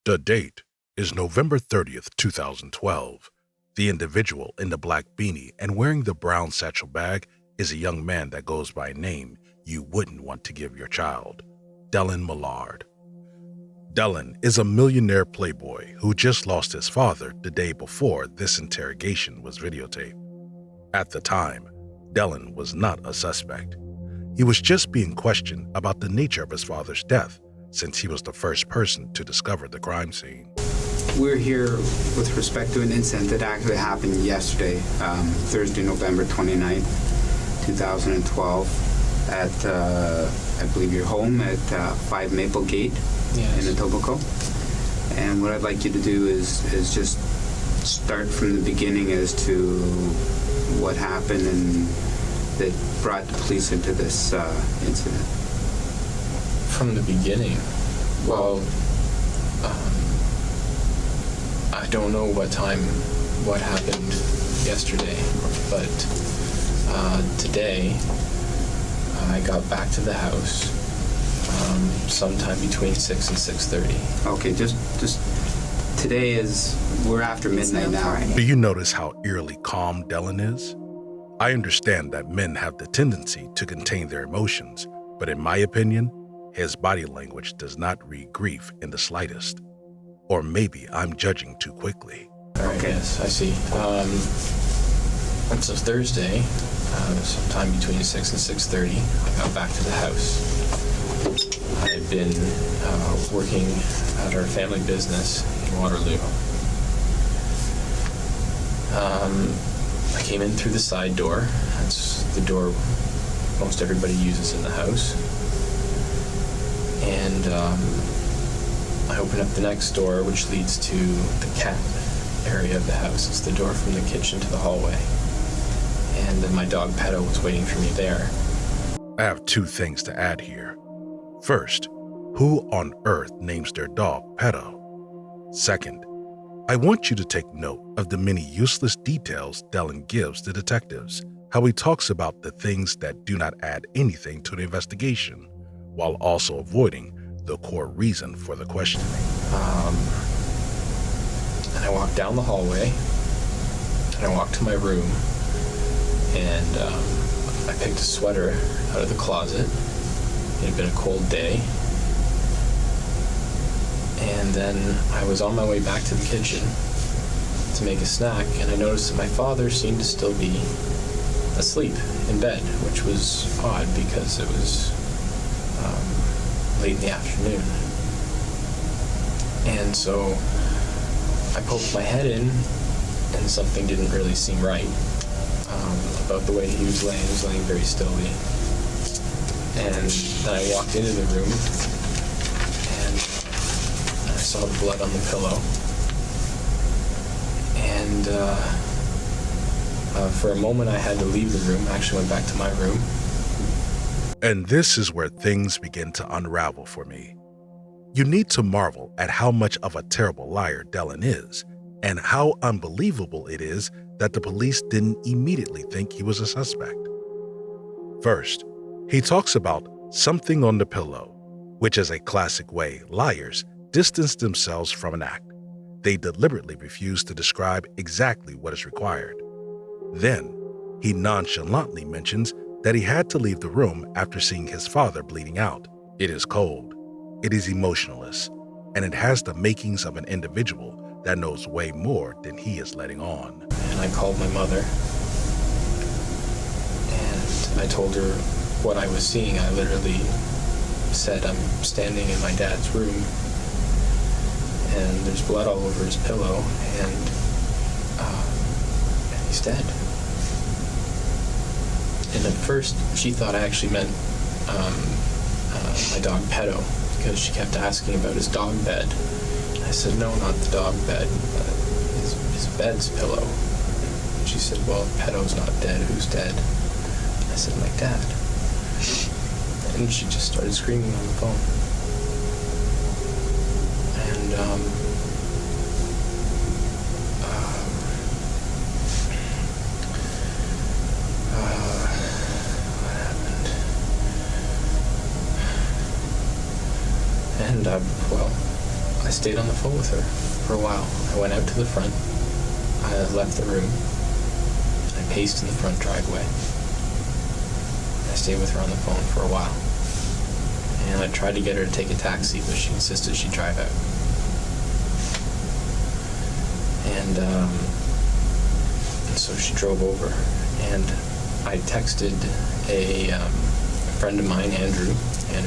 The date is November 30th, 2012. The individual in the black beanie and wearing the brown satchel bag is a young man that goes by a name you wouldn't want to give your child, Dellen Millard. Dellen is a millionaire playboy who just lost his father the day before this interrogation was videotaped. At the time, Dellen was not a suspect. He was just being questioned about the nature of his father's death, since he was the first person to discover the crime scene. We're here with respect to an incident that actually happened yesterday, Thursday, November 29th, 2012, at, I believe, your home at 5 Maple Gate. Yes. In Etobicoke. And what I'd like you to do is just start from the beginning as to what happened and that brought the police into this incident. From the beginning? Well, I don't know what happened yesterday, but today I got back to the house sometime between 6 and 6:30. Okay, just today we're after midnight now. Do you notice how eerily calm Dellen is? I understand that men have the tendency to contain their emotions, but in my opinion, his body language does not read grief in the slightest. Or maybe I'm judging too quickly. All right, yes, I see. So Thursday, sometime between 6 and 6:30, I got back to the house. I had been working at our family business in Waterloo. I came in through the side door. That's the door most everybody uses in the house. And I opened up the next door, which leads to the cat area of the house. It's the door from the kitchen to the hallway. And then my dog Pedo was waiting for me there. I have two things to add here. First, who on earth names their dog Pedo? Second, I want you to take note of the many useless details Dellen gives the detectives, how he talks about the things that do not add anything to the investigation, while also avoiding the core reason for the questioning. And I walked down the hallway, and I walked to my room, and I picked a sweater out of the closet. It had been a cold day. And then I was on my way back to the kitchen to make a snack, and I noticed that my father seemed to still be asleep in bed, which was odd because it was late in the afternoon. And so I poked my head in, and something didn't really seem right about the way he was laying. He was laying very stilly. And then I walked into the room, and I saw the blood on the pillow. And for a moment I had to leave the room. I actually went back to my room. And this is where things begin to unravel for me. You need to marvel at how much of a terrible liar Dellen is, and how unbelievable it is that the police didn't immediately think he was a suspect. First, he talks about something on the pillow, which is a classic way liars distance themselves from an act. They deliberately refuse to describe exactly what is required. Then, he nonchalantly mentions that he had to leave the room after seeing his father bleeding out. It is cold, it is emotionless, and it has the makings of an individual that knows way more than he is letting on. And I called my mother, and I told her what I was seeing. I literally said, I'm standing in my dad's room, and there's blood all over his pillow, and he's dead. And at first, she thought I actually meant my dog Pedo, because she kept asking about his dog bed. I said, no, not the dog bed, his bed's pillow. And she said, well, Pedo's not dead. Who's dead? I said, my dad. And she just started screaming on the phone. And what happened? And well, I stayed on the phone with her for a while. I went out to the front. I left the room. I paced in the front driveway. I stayed with her on the phone for a while. And I tried to get her to take a taxi, but she insisted she drive out. And so she drove over. And I texted a friend of mine, Andrew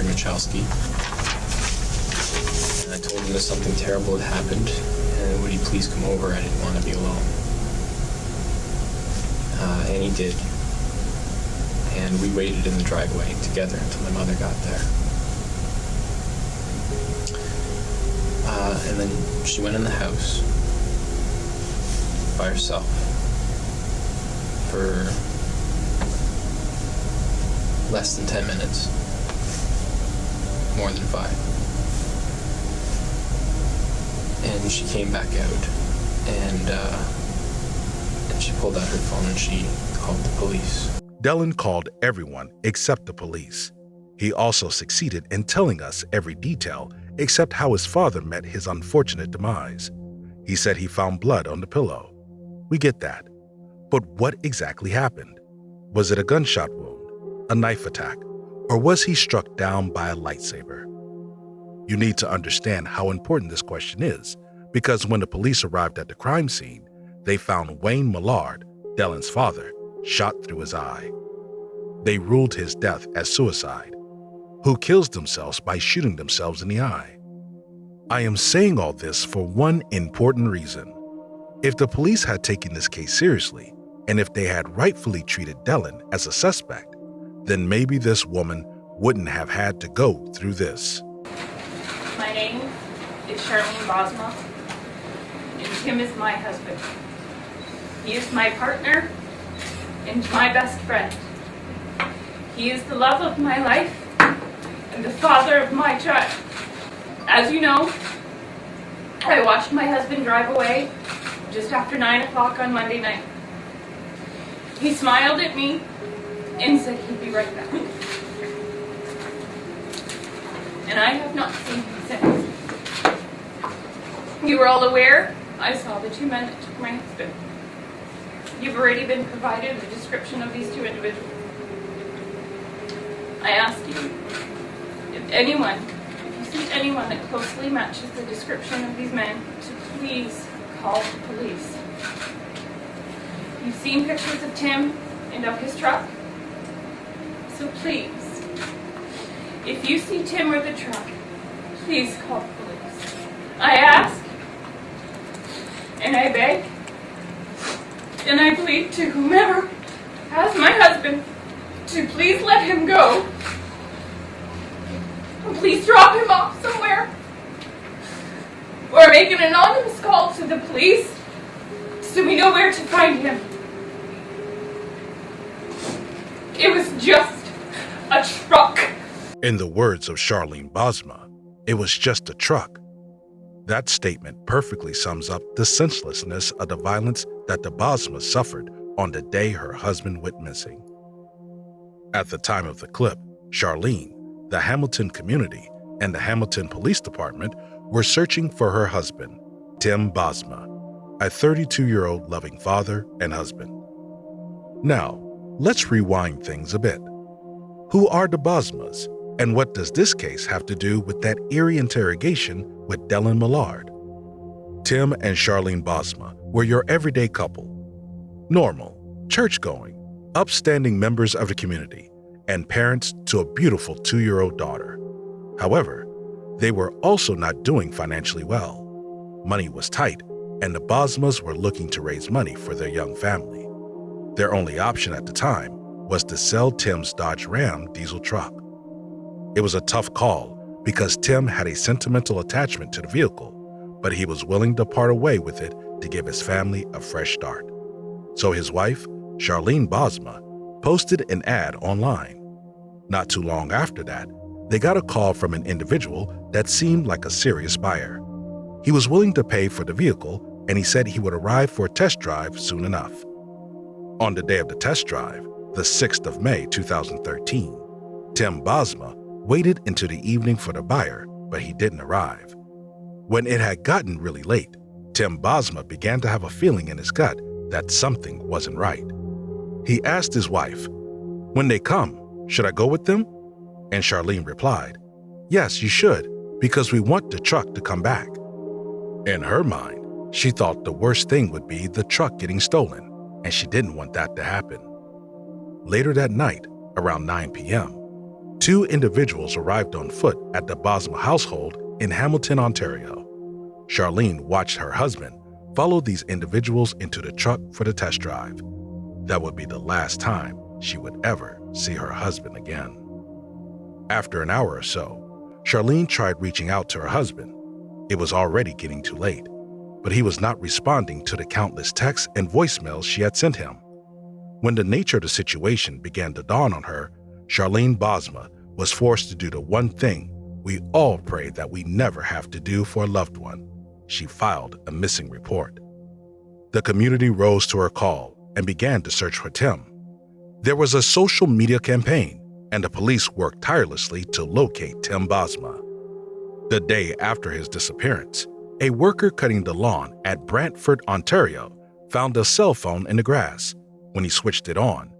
Michalski. And I told him that something terrible had happened, and would he please come over? I didn't want to be alone. And he did. And we waited in the driveway together until my mother got there. And then she went in the house by herself for less than 10 minutes, more than 5. And she came back out, and she pulled out her phone and she called the police. Dellen called everyone except the police. He also succeeded in telling us every detail except how his father met his unfortunate demise. He said he found blood on the pillow. We get that. But what exactly happened? Was it a gunshot wound, a knife attack, or was he struck down by a lightsaber? You need to understand how important this question is, because when the police arrived at the crime scene, they found Wayne Millard, Dellen's father, shot through his eye. They ruled his death as suicide. Who kills themselves by shooting themselves in the eye? I am saying all this for one important reason. If the police had taken this case seriously, and if they had rightfully treated Dellen as a suspect, then maybe this woman wouldn't have had to go through this. My name is Dellen Bosma, and Tim is my husband. He is my partner and my best friend. He is the love of my life and the father of my child. As you know, I watched my husband drive away just after 9 o'clock on Monday night. He smiled at me and said he'd be right back. And I have not seen him since. You were all aware, I saw the 2 men that took my husband. You've already been provided a description of these 2 individuals. I ask you, if you see anyone that closely matches the description of these men, to please call the police. You've seen pictures of Tim and of his truck, so please, if you see Tim or the truck, please call the police. I ask, and I beg, and I plead to whomever has my husband to please let him go. Please drop him off somewhere. Or make an anonymous call to the police so we know where to find him. It was just a truck. In the words of Charlene Bosma, it was just a truck. That statement perfectly sums up the senselessness of the violence that the Bosmas suffered on the day her husband went missing. At the time of the clip, Charlene, the Hamilton community, and the Hamilton Police Department were searching for her husband, Tim Bosma, a 32-year-old loving father and husband. Now, let's rewind things a bit. Who are the Bosmas, and what does this case have to do with that eerie interrogation with Dellen Millard? Tim and Charlene Bosma were your everyday couple. Normal, church-going, upstanding members of the community, and parents to a beautiful 2-year-old daughter. However, they were also not doing financially well. Money was tight, and the Bosmas were looking to raise money for their young family. Their only option at the time was to sell Tim's Dodge Ram diesel truck. It was a tough call because Tim had a sentimental attachment to the vehicle, but he was willing to part away with it to give his family a fresh start. So his wife, Charlene Bosma, posted an ad online. Not too long after that, they got a call from an individual that seemed like a serious buyer. He was willing to pay for the vehicle, and he said he would arrive for a test drive soon enough. On the day of the test drive, the 6th of May 2013, Tim Bosma waited into the evening for the buyer, but he didn't arrive. When it had gotten really late, Tim Bosma began to have a feeling in his gut that something wasn't right. He asked his wife, "When they come, should I go with them?" And Charlene replied, "Yes, you should, because we want the truck to come back." In her mind, she thought the worst thing would be the truck getting stolen, and she didn't want that to happen. Later that night, around 9 p.m., two individuals arrived on foot at the Bosma household in Hamilton, Ontario. Charlene watched her husband follow these individuals into the truck for the test drive. That would be the last time she would ever see her husband again. After an hour or so, Charlene tried reaching out to her husband. It was already getting too late, but he was not responding to the countless texts and voicemails she had sent him. When the nature of the situation began to dawn on her, Charlene Bosma was forced to do the one thing we all pray that we never have to do for a loved one. She filed a missing report. The community rose to her call and began to search for Tim. There was a social media campaign, and the police worked tirelessly to locate Tim Bosma. The day after his disappearance, a worker cutting the lawn at Brantford, Ontario, found a cell phone in the grass. When he switched it on,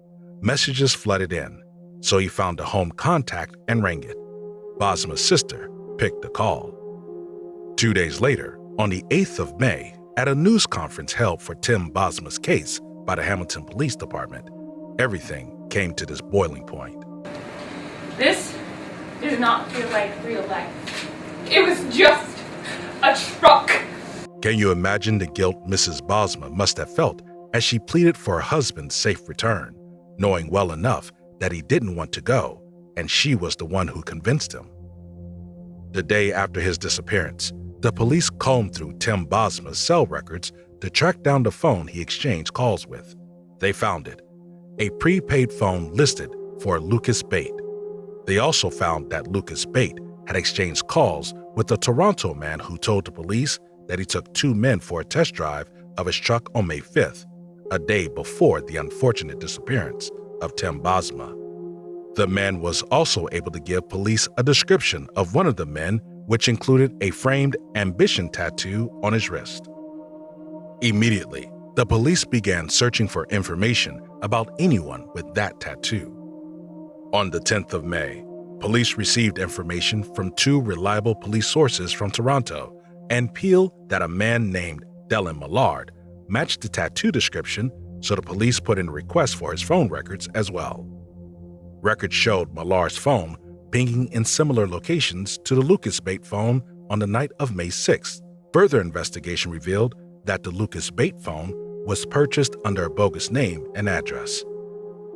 messages flooded in, so he found a home contact and rang it. Bosma's sister picked the call. 2 days later, on the 8th of May, at a news conference held for Tim Bosma's case by the Hamilton Police Department, everything came to this boiling point. This does not feel like real life. It was just a truck. Can you imagine the guilt Mrs. Bosma must have felt as she pleaded for her husband's safe return, knowing well enough that he didn't want to go, and she was the one who convinced him? The day after his disappearance, the police combed through Tim Bosma's cell records to track down the phone he exchanged calls with. They found it, a prepaid phone listed for Lucas Bate. They also found that Lucas Bate had exchanged calls with a Toronto man who told the police that he took two men for a test drive of his truck on May 5th, a day before the unfortunate disappearance of Tim Bosma. The man was also able to give police a description of one of the men, which included a framed ambition tattoo on his wrist. Immediately, the police began searching for information about anyone with that tattoo. On the 10th of May, police received information from two reliable police sources from Toronto and Peel that a man named Dellen Millard matched the tattoo description, so the police put in a request for his phone records as well. Records showed Millard's phone pinging in similar locations to the Lucas Bate phone on the night of May 6th. Further investigation revealed that the Lucas Bate phone was purchased under a bogus name and address.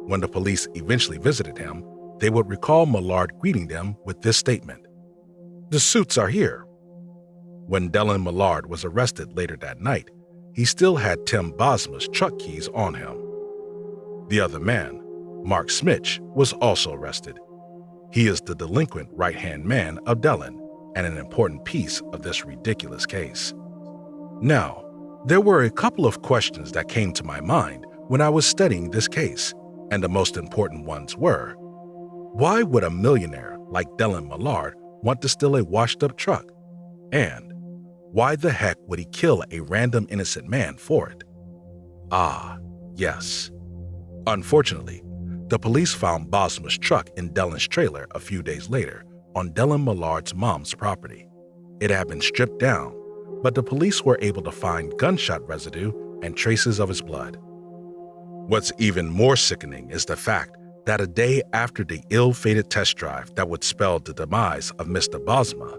When the police eventually visited him, they would recall Millard greeting them with this statement: "The suits are here." When Dellen Millard was arrested later that night, he still had Tim Bosma's truck keys on him. The other man, Mark Smich, was also arrested. He is the delinquent right-hand man of Dellen and an important piece of this ridiculous case. Now, there were a couple of questions that came to my mind when I was studying this case, and the most important ones were: why would a millionaire like Dellen Millard want to steal a washed-up truck? And why the heck would he kill a random innocent man for it? Ah, yes. Unfortunately, the police found Bosma's truck in Dellen's trailer a few days later on Dellen Millard's mom's property. It had been stripped down, but the police were able to find gunshot residue and traces of his blood. What's even more sickening is the fact that a day after the ill-fated test drive that would spell the demise of Mr. Bosma,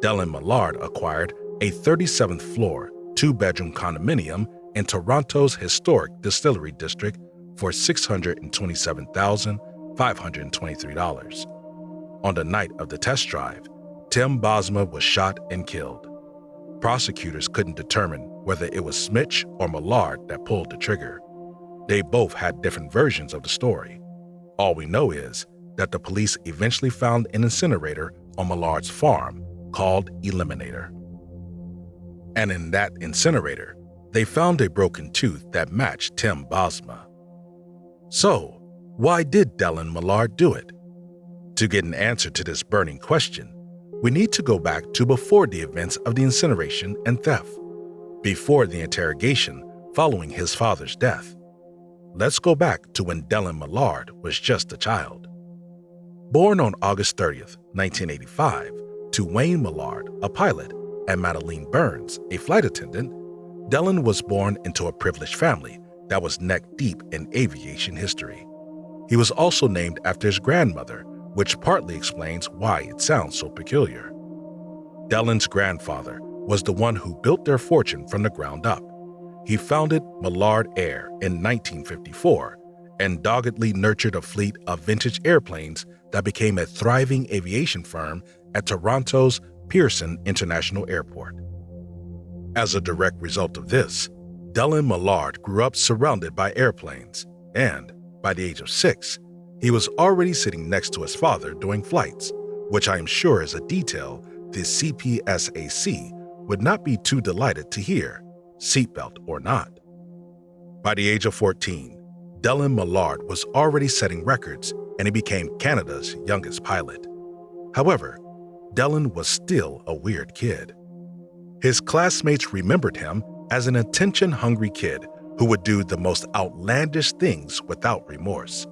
Dellen Millard acquired a 37th floor, two-bedroom condominium in Toronto's historic Distillery District for $627,523. On the night of the test drive, Tim Bosma was shot and killed. Prosecutors couldn't determine whether it was Smich or Millard that pulled the trigger. They both had different versions of the story. All we know is that the police eventually found an incinerator on Millard's farm called Eliminator. And in that incinerator, they found a broken tooth that matched Tim Bosma. So, why did Dellen Millard do it? To get an answer to this burning question, we need to go back to before the events of the incineration and theft, before the interrogation following his father's death. Let's go back to when Dellen Millard was just a child. Born on August 30th, 1985, to Wayne Millard, a pilot, and Madeline Burns, a flight attendant, Dellen was born into a privileged family that was neck-deep in aviation history. He was also named after his grandmother, which partly explains why it sounds so peculiar. Dellen's grandfather was the one who built their fortune from the ground up. He founded Millard Air in 1954 and doggedly nurtured a fleet of vintage airplanes that became a thriving aviation firm at Toronto's Pearson International Airport. As a direct result of this, Dellen Millard grew up surrounded by airplanes, and by the age of 6, he was already sitting next to his father during flights, which I am sure is a detail the CPSAC would not be too delighted to hear, seatbelt or not. By the age of 14, Dellen Millard was already setting records and he became Canada's youngest pilot. However, Dellen was still a weird kid. His classmates remembered him as an attention-hungry kid who would do the most outlandish things without remorse.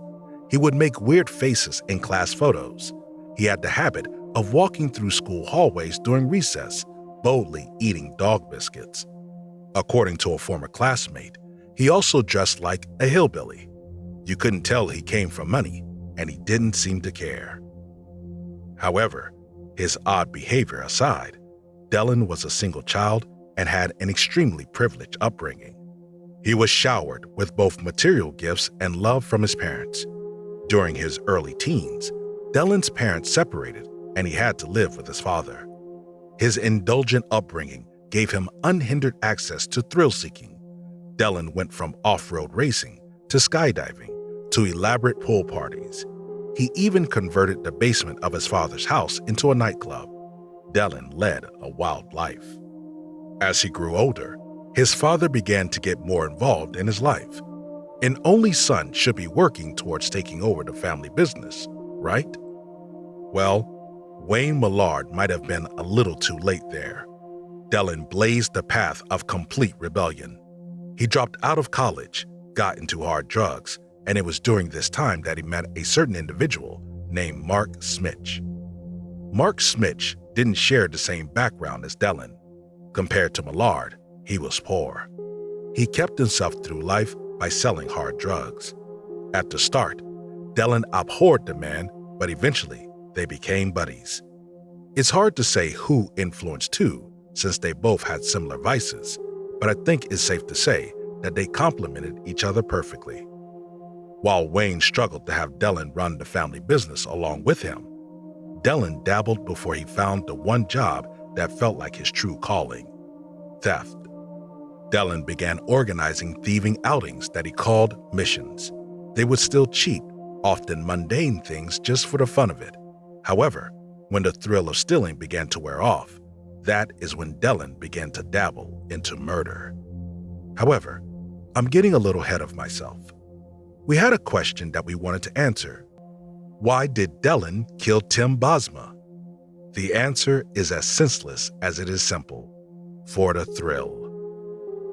He would make weird faces in class photos. He had the habit of walking through school hallways during recess, boldly eating dog biscuits. According to a former classmate, he also dressed like a hillbilly. You couldn't tell he came from money, and he didn't seem to care. However, his odd behavior aside, Dellen was a single child and had an extremely privileged upbringing. He was showered with both material gifts and love from his parents. During his early teens, Dellen's parents separated and he had to live with his father. His indulgent upbringing gave him unhindered access to thrill-seeking. Dellen went from off-road racing to skydiving to elaborate pool parties. He even converted the basement of his father's house into a nightclub. Dellen led a wild life. As he grew older, his father began to get more involved in his life. An only son should be working towards taking over the family business, right? Well, Wayne Millard might have been a little too late there. Dellen blazed the path of complete rebellion. He dropped out of college, got into hard drugs, and it was during this time that he met a certain individual named Mark Smich. Mark Smich didn't share the same background as Dellen. Compared to Millard, he was poor. He kept himself through life by selling hard drugs. At the start, Dellen abhorred the man, but eventually they became buddies. It's hard to say who influenced who, since they both had similar vices, but I think it's safe to say that they complemented each other perfectly. While Wayne struggled to have Dellen run the family business along with him, Dellen dabbled before he found the one job that felt like his true calling: theft. Dellen began organizing thieving outings that he called missions. They would steal cheap, often mundane things just for the fun of it. However, when the thrill of stealing began to wear off, that is when Dellen began to dabble into murder. However, I'm getting a little ahead of myself. We had a question that we wanted to answer. Why did Dellen kill Tim Bosma? The answer is as senseless as it is simple: for the thrill.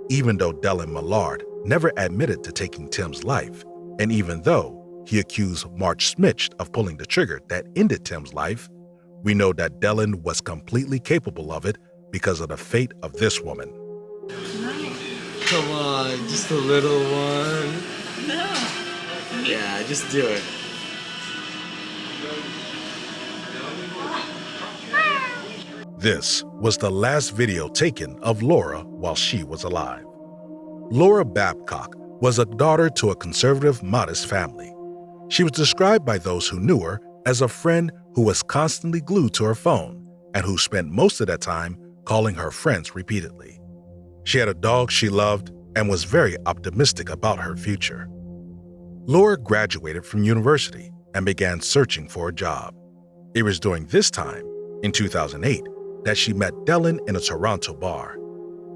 Even though Dellen Millard never admitted to taking Tim's life, and even though he accused Mark Smich of pulling the trigger that ended Tim's life, we know that Dellen was completely capable of it because of the fate of this woman. Come on, just a little one. No. Yeah, just do it. This was the last video taken of Laura while she was alive. Laura Babcock was a daughter to a conservative, modest family. She was described by those who knew her as a friend who was constantly glued to her phone and who spent most of that time calling her friends repeatedly. She had a dog she loved and was very optimistic about her future. Laura graduated from university and began searching for a job. It was during this time, in 2008, that she met Dellen in a Toronto bar.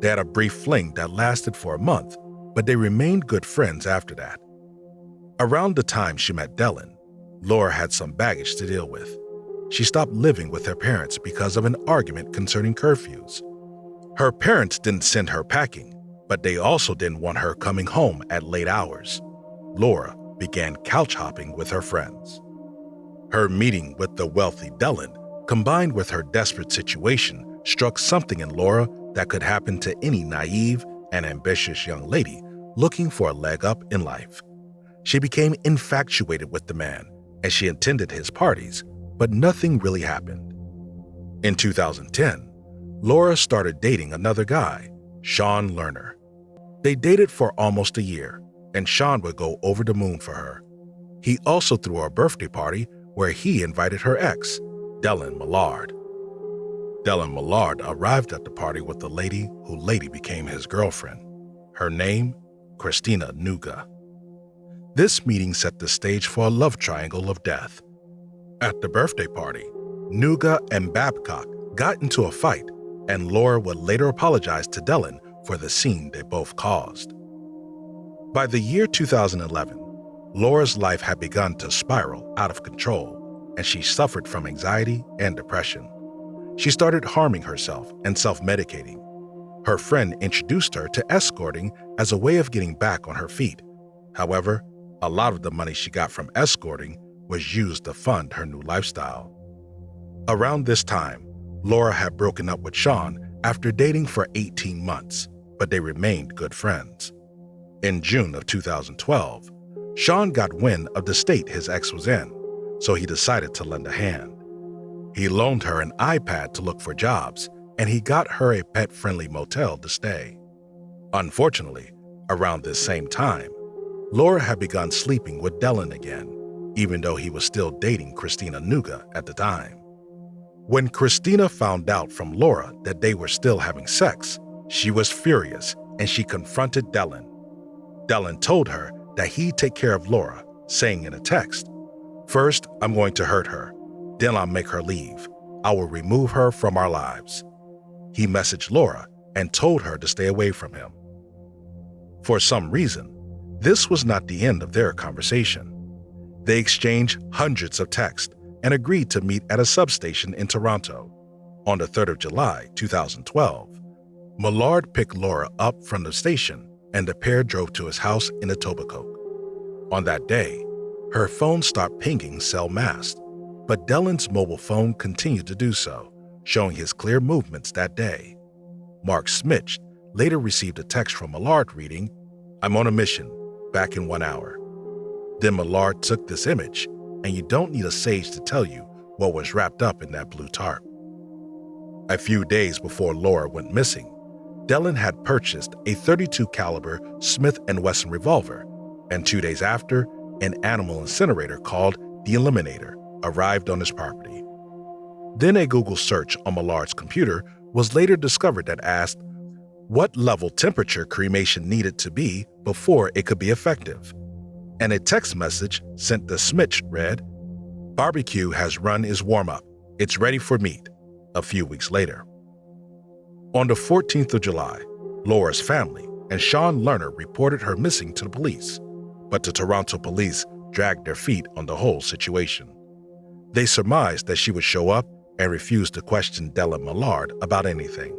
They had a brief fling that lasted for a month, but they remained good friends after that. Around the time she met Dellen, Laura had some baggage to deal with. she stopped living with her parents because of an argument concerning curfews. Her parents didn't send her packing, but they also didn't want her coming home at late hours. Laura began couch hopping with her friends. Her meeting with the wealthy Dellen, combined with her desperate situation, struck something in Laura that could happen to any naive and ambitious young lady looking for a leg up in life. She became infatuated with the man, and she attended his parties, but nothing really happened. In 2010, Laura started dating another guy, Sean Lerner. They dated for almost a year, and Sean would go over the moon for her. He also threw a birthday party where he invited her ex, Dellen Millard. Dellen Millard arrived at the party with the lady who later became his girlfriend. Her name, Christina Nuga. This meeting set the stage for a love triangle of death. At the birthday party, Nuga and Babcock got into a fight, and Laura would later apologize to Dellen for the scene they both caused. By the year 2011, Laura's life had begun to spiral out of control, and she suffered from anxiety and depression. She started harming herself and self-medicating. Her friend introduced her to escorting as a way of getting back on her feet. However, a lot of the money she got from escorting was used to fund her new lifestyle. Around this time, Laura had broken up with Sean after dating for 18 months, but they remained good friends. In June of 2012, Sean got wind of the state his ex was in, so he decided to lend a hand. He loaned her an iPad to look for jobs, and he got her a pet-friendly motel to stay. Unfortunately, around this same time, Laura had begun sleeping with Dellen again, even though he was still dating Christina Nuga at the time. When Christina found out from Laura that they were still having sex, she was furious and she confronted Dellen. Dellen told her that he'd take care of Laura, saying in a text, "First, I'm going to hurt her. Then I'll make her leave. I will remove her from our lives." He messaged Laura and told her to stay away from him. For some reason, this was not the end of their conversation. They exchanged hundreds of texts and agreed to meet at a substation in Toronto. On the 3rd of July, 2012, Millard picked Laura up from the station and the pair drove to his house in Etobicoke. On that day, her phone stopped pinging cell mast, but Dellen's mobile phone continued to do so, showing his clear movements that day. Mark Smich later received a text from Millard reading, "I'm on a mission, back in 1 hour." Then Millard took this image, and you don't need a sage to tell you what was wrapped up in that blue tarp. A few days before Laura went missing, Dellen had purchased a .32 caliber Smith & Wesson revolver, and 2 days after, an animal incinerator called the Eliminator arrived on his property. Then a Google search on Millard's computer was later discovered that asked what level temperature cremation needed to be before it could be effective. And a text message sent to Smich read, "Barbecue has run its warm-up. It's ready for meat," a few weeks later. On the 14th of July, Laura's family and Sean Lerner reported her missing to the police, but the Toronto police dragged their feet on the whole situation. They surmised that she would show up and refused to question Dellen Millard about anything.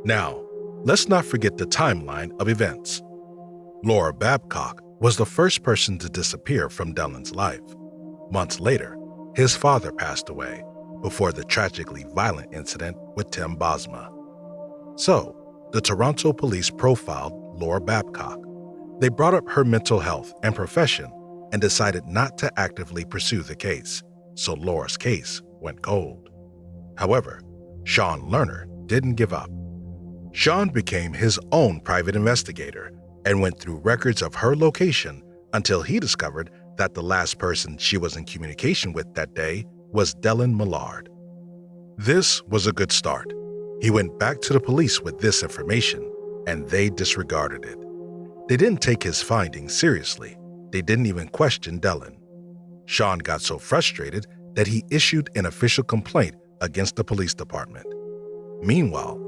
Now, let's not forget the timeline of events. Laura Babcock was the first person to disappear from Dellen's life. Months later, his father passed away before the tragically violent incident with Tim Bosma. So, the Toronto police profiled Laura Babcock. They brought up her mental health and profession and decided not to actively pursue the case, so Laura's case went cold. However, Sean Lerner didn't give up. Sean became his own private investigator and went through records of her location until he discovered that the last person she was in communication with that day was Dellen Millard. This was a good start. He went back to the police with this information, and they disregarded it. They didn't take his findings seriously. They didn't even question Dellen. Sean got so frustrated that he issued an official complaint against the police department. Meanwhile,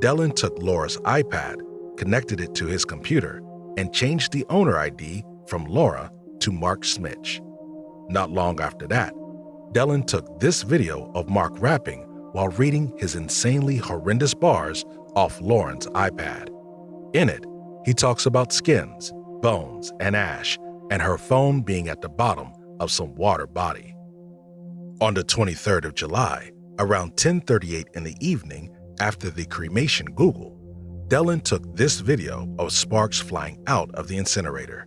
Dellen took Laura's iPad, connected it to his computer, and changed the owner ID from Laura to Mark Smich. Not long after that, Dellen took this video of Mark rapping while reading his insanely horrendous bars off Lauren's iPad. In it, he talks about skins, bones, and ash, and her phone being at the bottom of some water body. On the 23rd of July, around 10:38 in the evening after the cremation Google, Dellen took this video of sparks flying out of the incinerator.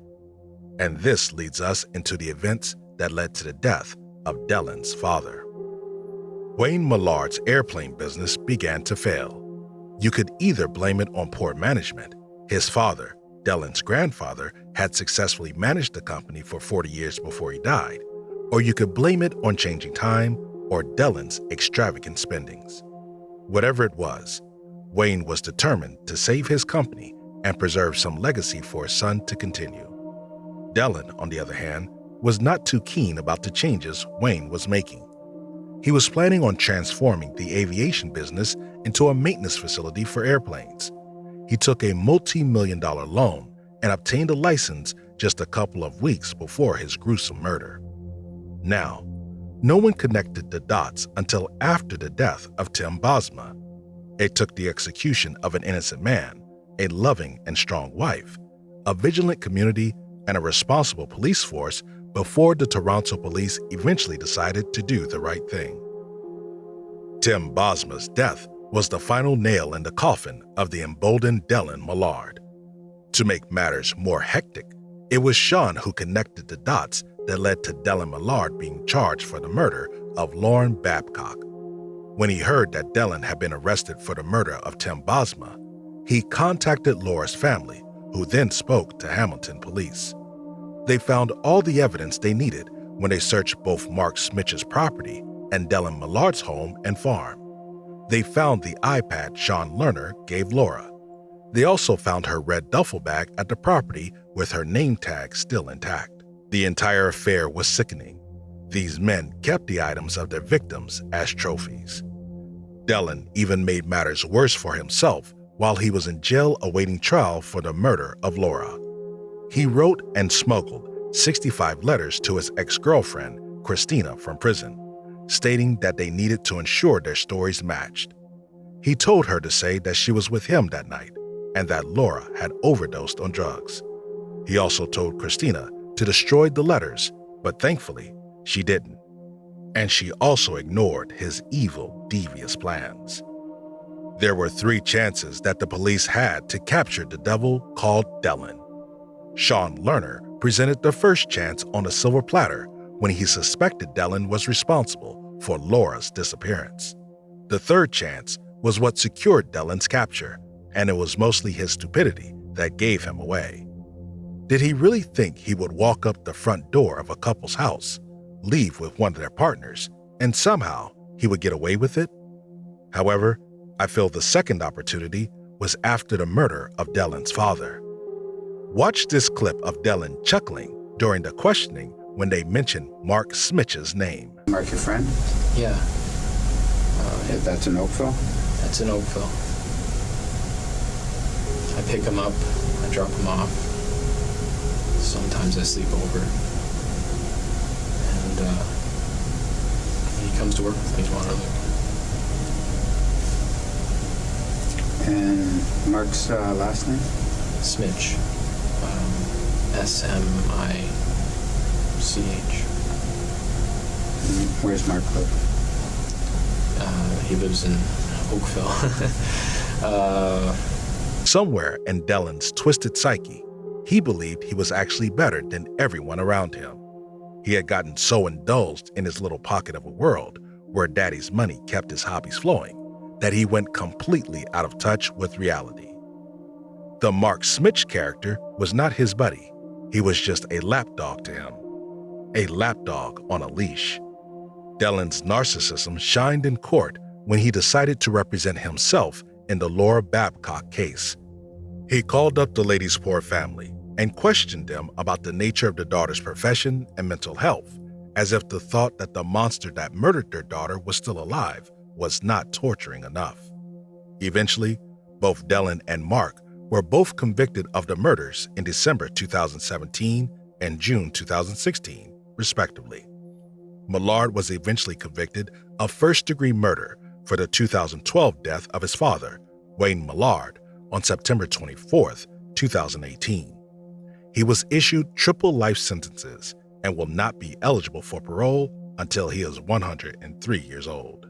And this leads us into the events that led to the death of Dellen's father. Wayne Millard's airplane business began to fail. You could either blame it on poor management. His father, Dellen's grandfather, had successfully managed the company for 40 years before he died, or you could blame it on changing time or Dellen's extravagant spendings. Whatever it was, Wayne was determined to save his company and preserve some legacy for his son to continue. Dellen, on the other hand, was not too keen about the changes Wayne was making. He was planning on transforming the aviation business into a maintenance facility for airplanes. He took a multi-million-dollar loan and obtained a license just a couple of weeks before his gruesome murder. Now, no one connected the dots until after the death of Tim Bosma. It took the execution of an innocent man, a loving and strong wife, a vigilant community, and a responsible police force before the Toronto police eventually decided to do the right thing. Tim Bosma's death was the final nail in the coffin of the emboldened Dellen Millard. To make matters more hectic, it was Sean who connected the dots that led to Dellen Millard being charged for the murder of Laura Babcock. When he heard that Dellen had been arrested for the murder of Tim Bosma, he contacted Laura's family, who then spoke to Hamilton police. They found all the evidence they needed when they searched both Mark Smich's property and Dellen Millard's home and farm. They found the iPad Sean Lerner gave Laura. They also found her red duffel bag at the property with her name tag still intact. The entire affair was sickening. These men kept the items of their victims as trophies. Dellen even made matters worse for himself while he was in jail awaiting trial for the murder of Laura. He wrote and smuggled 65 letters to his ex-girlfriend, Christina, from prison, stating that they needed to ensure their stories matched. He told her to say that she was with him that night and that Laura had overdosed on drugs. He also told Christina to destroy the letters, but thankfully, she didn't. And she also ignored his evil, devious plans. There were 3 chances that the police had to capture the devil called Dellen. Sean Lerner presented the first chance on a silver platter when he suspected Dellen was responsible for Laura's disappearance. The third chance was what secured Dellen's capture, and it was mostly his stupidity that gave him away. Did he really think he would walk up the front door of a couple's house, leave with one of their partners, and somehow he would get away with it? However, I feel the second opportunity was after the murder of Dellen's father. Watch this clip of Dellen chuckling during the questioning when they mentioned Mark Smich's name. Mark, your friend? Yeah. If that's in Oakville? That's in Oakville. I pick him up, I drop him off. Sometimes I sleep over. And he comes to work with me in Waterloo. And Mark's last name? Smich. Smich. Where's Mark live? He lives in Oakville. Somewhere in Dellen's twisted psyche, he believed he was actually better than everyone around him. He had gotten so indulged in his little pocket of a world where daddy's money kept his hobbies flowing that he went completely out of touch with reality. The Mark Smich character was not his buddy. He was just a lapdog to him. A lapdog on a leash. Dellen's narcissism shined in court when he decided to represent himself in the Laura Babcock case. He called up the lady's poor family and questioned them about the nature of the daughter's profession and mental health, as if the thought that the monster that murdered their daughter was still alive was not torturing enough. Eventually, both Dellen and Mark were both convicted of the murders in December 2017 and June 2016, respectively. Millard was eventually convicted of first-degree murder for the 2012 death of his father, Wayne Millard, on September 24, 2018. He was issued triple life sentences and will not be eligible for parole until he is 103 years old.